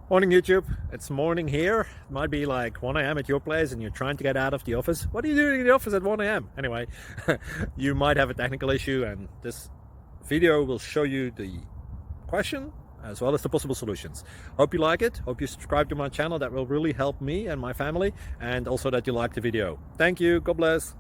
Morning YouTube, it's morning here. It might be like 1 a.m. at your place and you're trying to get out of the office. What are you doing in the office at 1 a.m.? Anyway, you might have a technical issue and this video will show you the question as well as the possible solutions. Hope you like it, hope you subscribe to my channel. That will really help me and my family, and also that you like the video. Thank you, God bless.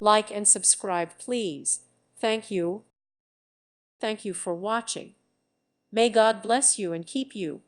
Like and subscribe, please. Thank you. Thank you for watching. May God bless you and keep you.